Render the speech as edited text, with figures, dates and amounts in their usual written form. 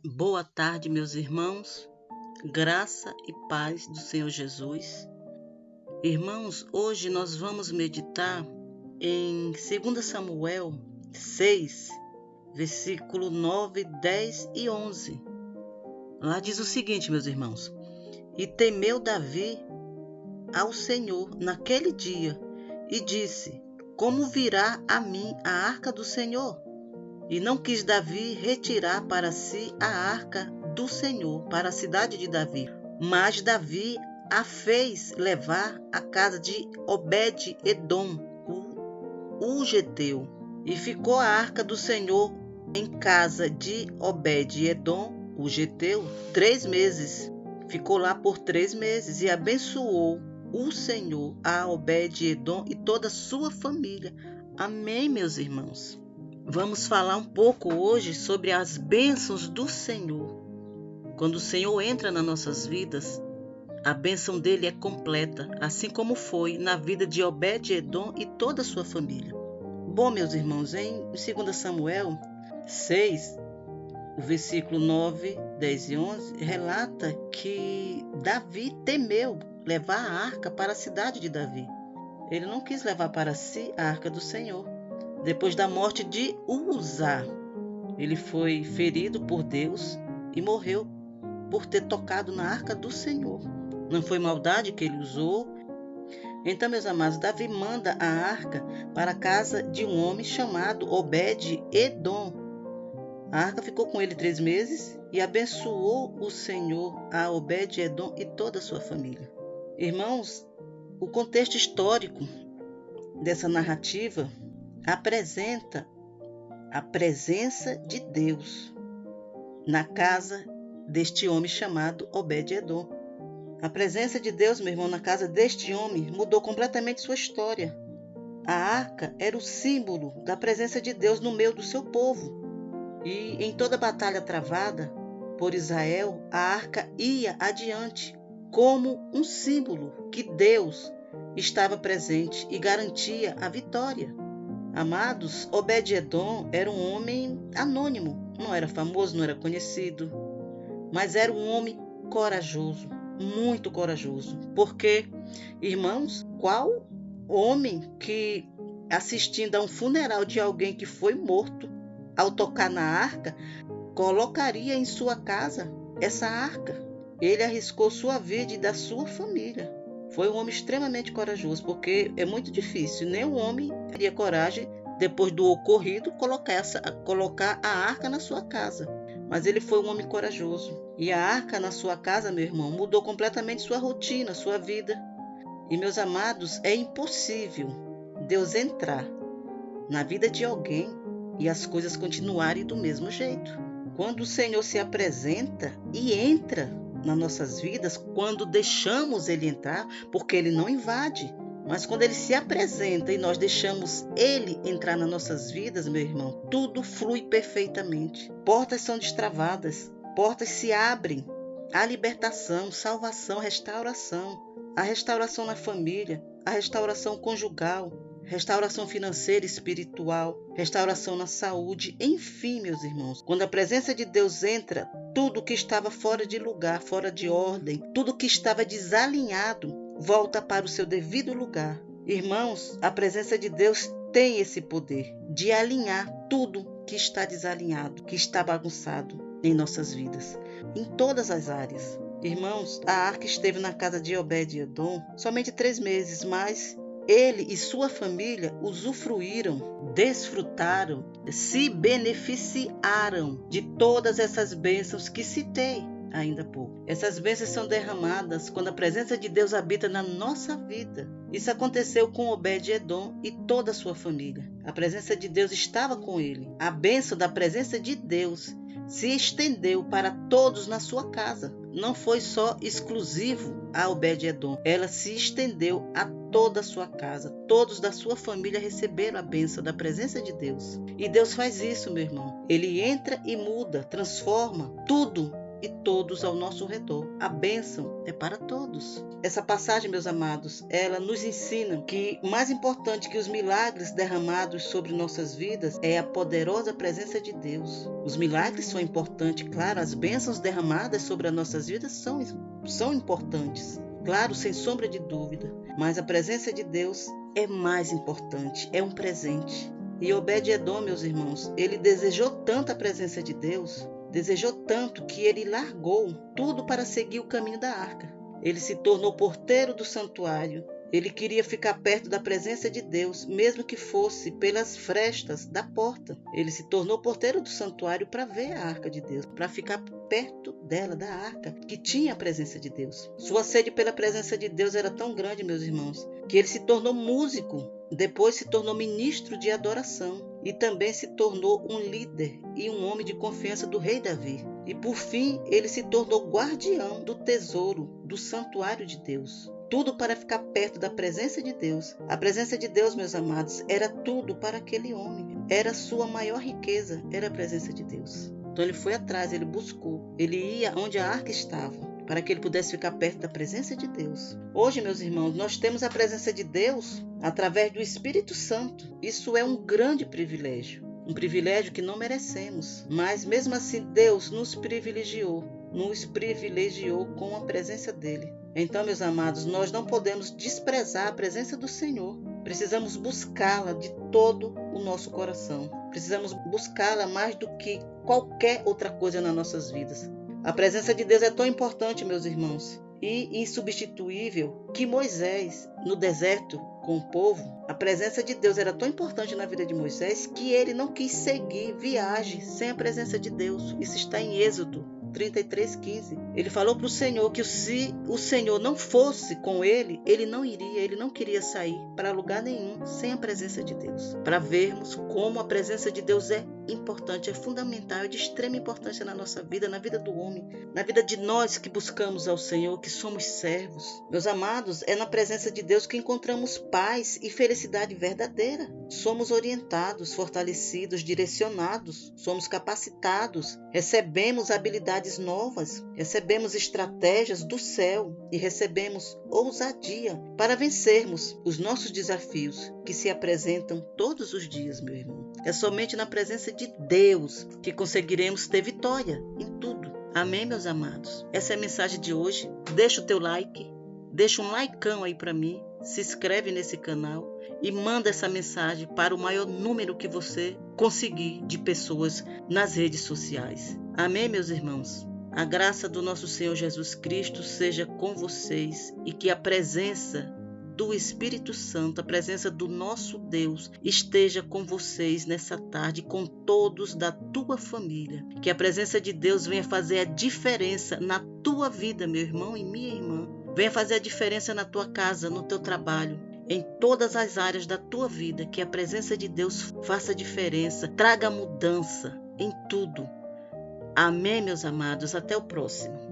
Boa tarde, meus irmãos, graça e paz do Senhor Jesus. Irmãos, hoje nós vamos meditar em 2 Samuel 6, versículo 9, 10 e 11. Lá diz o seguinte, meus irmãos: E temeu Davi ao Senhor naquele dia, e disse: Como virá a mim a arca do Senhor? E não quis Davi retirar para si a arca do Senhor para a cidade de Davi. Mas Davi a fez levar à casa de Obed-edom, o geteu. E ficou a arca do Senhor em casa de Obed-edom, o geteu, 3 meses. Ficou lá por 3 meses e abençoou o Senhor a Obed-edom e toda a sua família. Amém, meus irmãos. Vamos falar um pouco hoje sobre as bênçãos do Senhor. Quando o Senhor entra nas nossas vidas, a bênção dele é completa, assim como foi na vida de Obed-edom e toda a sua família. Bom, meus irmãos, em 2 Samuel 6, o versículo 9, 10 e 11, relata que Davi temeu levar a arca para a cidade de Davi. Ele não quis levar para si a arca do Senhor. Depois da morte de Uzá, ele foi ferido por Deus e morreu por ter tocado na arca do Senhor. Não foi maldade que ele usou. Então, meus amados, Davi manda a arca para a casa de um homem chamado Obed-edom. A arca ficou com ele 3 meses e abençoou o Senhor a Obed-edom e toda a sua família. Irmãos, o contexto histórico dessa narrativa apresenta a presença de Deus na casa deste homem chamado Obed-edom. A presença de Deus, meu irmão, na casa deste homem mudou completamente sua história. A arca era o símbolo da presença de Deus no meio do seu povo. E em toda batalha travada por Israel, a arca ia adiante como um símbolo que Deus estava presente e garantia a vitória. Amados, Obed-edom era um homem anônimo, não era famoso, não era conhecido, mas era um homem corajoso, muito corajoso. Porque, irmãos, qual homem que, assistindo a um funeral de alguém que foi morto, ao tocar na arca, colocaria em sua casa essa arca? Ele arriscou sua vida e da sua família. Foi um homem extremamente corajoso, porque é muito difícil. Nenhum homem teria coragem, depois do ocorrido, colocar a arca na sua casa. Mas ele foi um homem corajoso. E a arca na sua casa, meu irmão, mudou completamente sua rotina, sua vida. E, meus amados, é impossível Deus entrar na vida de alguém e as coisas continuarem do mesmo jeito. Quando o Senhor se apresenta e entra nas nossas vidas, quando deixamos ele entrar, porque ele não invade, mas quando ele se apresenta e nós deixamos ele entrar nas nossas vidas, meu irmão, tudo flui perfeitamente. Portas são destravadas, portas se abrem. Há libertação, salvação, restauração. A restauração na família, a restauração conjugal, restauração financeira e espiritual, restauração na saúde, enfim, meus irmãos. Quando a presença de Deus entra, tudo que estava fora de lugar, fora de ordem, tudo que estava desalinhado, volta para o seu devido lugar. Irmãos, a presença de Deus tem esse poder de alinhar tudo que está desalinhado, que está bagunçado em nossas vidas, em todas as áreas. Irmãos, a arca esteve na casa de Obed-edom somente 3 meses, mas ele e sua família usufruíram, desfrutaram, se beneficiaram de todas essas bênçãos que citei ainda há pouco. Essas bênçãos são derramadas quando a presença de Deus habita na nossa vida. Isso aconteceu com Obed-edom e toda a sua família. A presença de Deus estava com ele. A bênção da presença de Deus se estendeu para todos na sua casa. Não foi só exclusivo a Obed-edom. Ela se estendeu a toda a sua casa. Todos da sua família receberam a bênção da presença de Deus. E Deus faz isso, meu irmão. Ele entra e muda, transforma tudo e todos ao nosso redor. A bênção é para todos. Essa passagem, meus amados, ela nos ensina que o mais importante que os milagres derramados sobre nossas vidas é a poderosa presença de Deus. Os milagres são importantes, claro, as bênçãos derramadas sobre as nossas vidas são importantes, claro, sem sombra de dúvida, mas a presença de Deus é mais importante, é um presente. E Obed-Edom, meus irmãos, ele desejou tanto a presença de Deus, desejou tanto que ele largou tudo para seguir o caminho da arca. Ele se tornou porteiro do santuário. Ele queria ficar perto da presença de Deus, mesmo que fosse pelas frestas da porta. Ele se tornou porteiro do santuário para ver a arca de Deus, para ficar perto dela, da arca, que tinha a presença de Deus. Sua sede pela presença de Deus era tão grande, meus irmãos, que ele se tornou músico, depois se tornou ministro de adoração e também se tornou um líder e um homem de confiança do rei Davi. E por fim, ele se tornou guardião do tesouro do santuário de Deus. Tudo para ficar perto da presença de Deus. A presença de Deus, meus amados, era tudo para aquele homem. Era sua maior riqueza, era a presença de Deus. Então ele foi atrás, ele buscou, ele ia onde a arca estava, para que ele pudesse ficar perto da presença de Deus. Hoje, meus irmãos, nós temos a presença de Deus através do Espírito Santo. Isso é um grande privilégio, um privilégio que não merecemos, mas mesmo assim Deus nos privilegiou com a presença dele. Então, meus amados, nós não podemos desprezar a presença do Senhor. Precisamos buscá-la de todo o nosso coração. Precisamos buscá-la mais do que qualquer outra coisa nas nossas vidas. A presença de Deus é tão importante, meus irmãos, e insubstituível, que Moisés, no deserto com o povo, a presença de Deus era tão importante na vida de Moisés que ele não quis seguir viagem sem a presença de Deus. Isso está em Êxodo 33:15. Ele falou para o Senhor que se o Senhor não fosse com ele, ele não queria sair para lugar nenhum sem a presença de Deus. Para vermos como a presença de Deus é importante, é fundamental, é de extrema importância na nossa vida, na vida do homem, na vida de nós que buscamos ao Senhor, que somos servos. Meus amados, é na presença de Deus que encontramos paz e felicidade verdadeira. Somos orientados, fortalecidos, direcionados, somos capacitados, recebemos habilidades novas, recebemos estratégias do céu e recebemos ousadia para vencermos os nossos desafios que se apresentam todos os dias, meu irmão. É somente na presença de Deus que conseguiremos ter vitória em tudo. Amém, meus amados? Essa é a mensagem de hoje. Deixa o teu like, deixa um likeão aí para mim, se inscreve nesse canal e manda essa mensagem para o maior número que você conseguir de pessoas nas redes sociais. Amém, meus irmãos? A graça do nosso Senhor Jesus Cristo seja com vocês e que a presença do Espírito Santo, a presença do nosso Deus esteja com vocês nessa tarde, com todos da tua família. Que a presença de Deus venha fazer a diferença na tua vida, meu irmão e minha irmã. Venha fazer a diferença na tua casa, no teu trabalho, em todas as áreas da tua vida. Que a presença de Deus faça diferença, traga mudança em tudo. Amém, meus amados. Até o próximo.